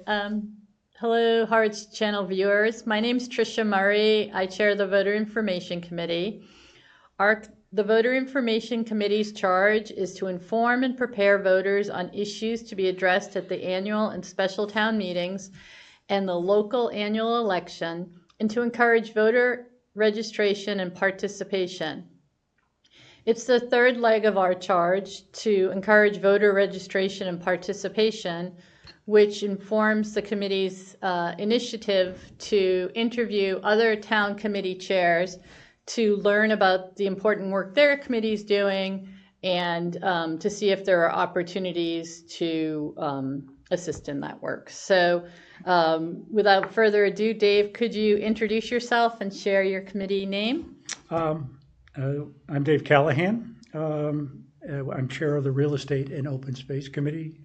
Hello, Harwich Channel viewers. My name is Tricia Murray. I chair the Voter Information Committee. The Voter Information Committee's charge is to inform and prepare voters on issues to be addressed at the annual and special town meetings and the local annual election, and to encourage voter registration and participation. It's the third leg of our charge to encourage voter registration and participation, which informs the committee's initiative to interview other town committee chairs to learn about the important work their committee is doing and to see if there are opportunities to assist in that work. So without further ado, Dave, could you introduce yourself and share your committee name? I'm Dave Callahan. I'm chair of the Real Estate and Open Space Committee,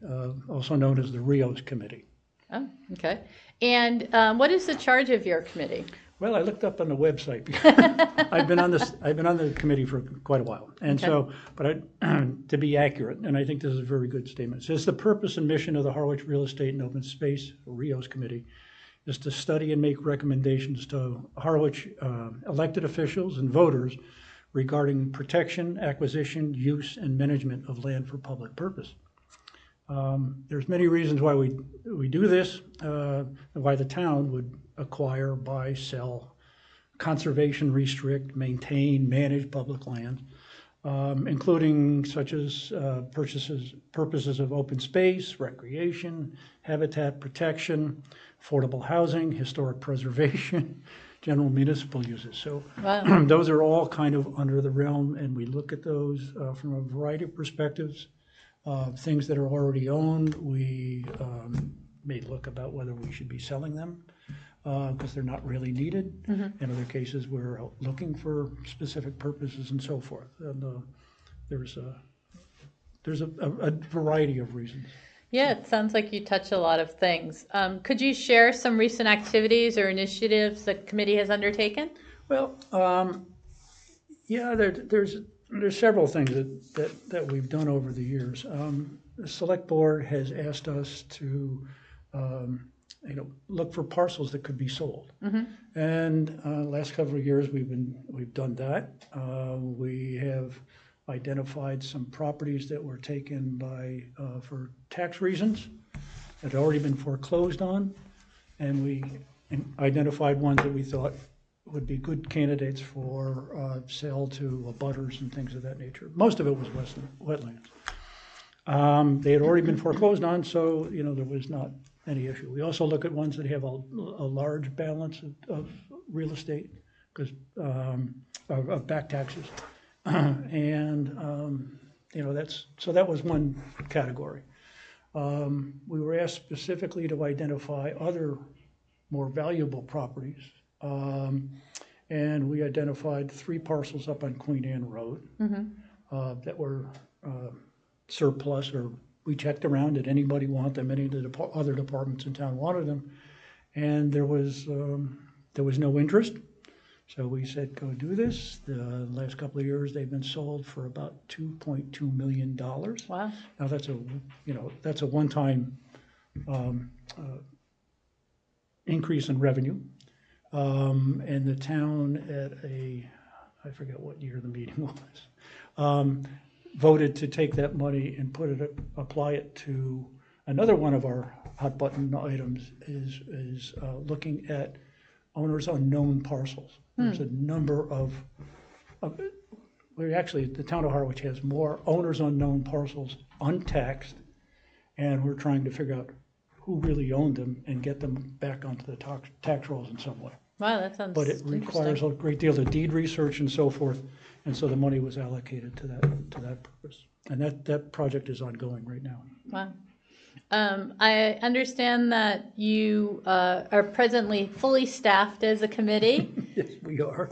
also known as the RIOS Committee. Oh, okay. And what is the charge of your committee? Well, I looked up on the website. I've been on the committee for quite a while, and okay. To be accurate, and I think this is a very good statement. It says the purpose and mission of the Harwich Real Estate and Open Space RIOS Committee is to study and make recommendations to Harwich elected officials and voters regarding protection, acquisition, use, and management of land for public purpose. There's many reasons why we do this, why the town would acquire, buy, sell, conservation, restrict, maintain, manage public land, including such as purposes of open space, recreation, habitat protection, affordable housing, historic preservation, general municipal uses. So wow. Those are all kind of under the realm, and we look at those from a variety of perspectives. Things that are already owned, we may look about whether we should be selling them because they're not really needed. Mm-hmm. In other cases, we're looking for specific purposes and so forth. And there's a variety of reasons. Yeah, it sounds like you touch a lot of things. Could you share some recent activities or initiatives the committee has undertaken? Well, yeah, there's several things that we've done over the years. The select board has asked us to look for parcels that could be sold. Mm-hmm. And last couple of years we've done that. We have identified some properties that were taken for tax reasons that had already been foreclosed on, and we identified ones that we thought would be good candidates for sale to abutters and things of that nature. Most of it was wetlands. They had already been foreclosed on, so there was not any issue. We also look at ones that have a large balance of real estate because of back taxes. And that was one category. We were asked specifically to identify other more valuable properties, and we identified 3 parcels up on Queen Anne Road. Mm-hmm. That were surplus, or we checked around, did anybody want them? Any of the other departments in town wanted them, and there was no interest. So we said, go do this. The last couple of years, they've been sold for about $2.2 million. Wow! Now that's a one-time increase in revenue, and the town I forget what year the meeting was, voted to take that money and apply it to another one of our hot button items is looking at owners unknown parcels. There's a number of the town of Harwich has more owners unknown parcels untaxed, and we're trying to figure out who really owned them and get them back onto the tax rolls in some way. Wow, that sounds But it requires a great deal of deed research and so forth, and so the money was allocated to that purpose. And that project is ongoing right now. Wow. I understand that you are presently fully staffed as a committee. Yes, we are.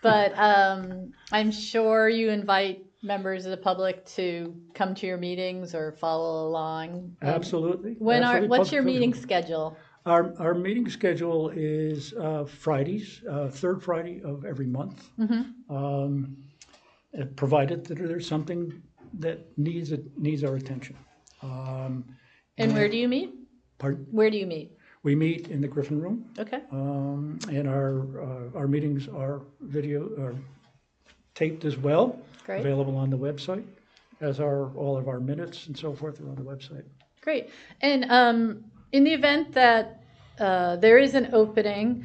But I'm sure you invite members of the public to come to your meetings or follow along. Absolutely. What's your meeting schedule? Our meeting schedule is Fridays, third Friday of every month. Mm-hmm. Provided that there's something that needs our attention. And where do you meet? Pardon? Where do you meet? We meet in the Griffin Room, Okay, and our meetings are taped as well, great. available on the website, as are all of our minutes and so forth are on the website. Great. And in the event that there is an opening,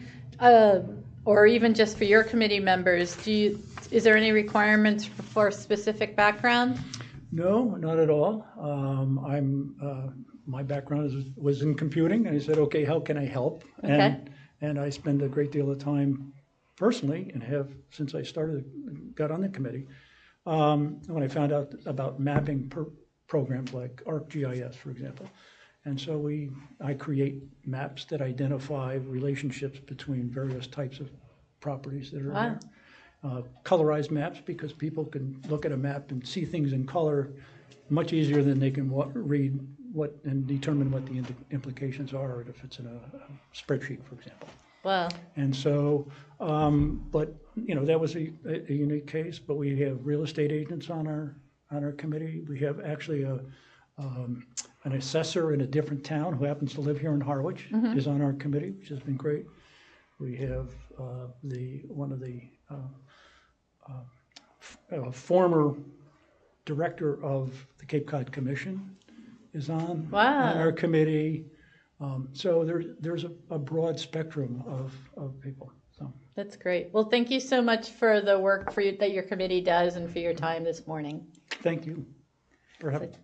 or even just for your committee members, is there any requirements for specific background? No, not at all. My background was in computing, and I said, okay, how can I help? Okay. And I spend a great deal of time personally, and have since I got on the committee, when I found out about mapping programs like ArcGIS, for example. And so I create maps that identify relationships between various types of properties that are Wow. there. Colorized maps, because people can look at a map and see things in color much easier than they can read and determine what the implications are if it's in a spreadsheet, for example. Wow. And so, but that was a unique case. But we have real estate agents on our committee. We have actually an assessor in a different town who happens to live here in Harwich is on our committee, which has been great. We have one of the former director of the Cape Cod Commission is on our committee. So there's a broad spectrum of people. So That's great. Well, thank you so much for the work that your committee does and for your time this morning. thank you for having.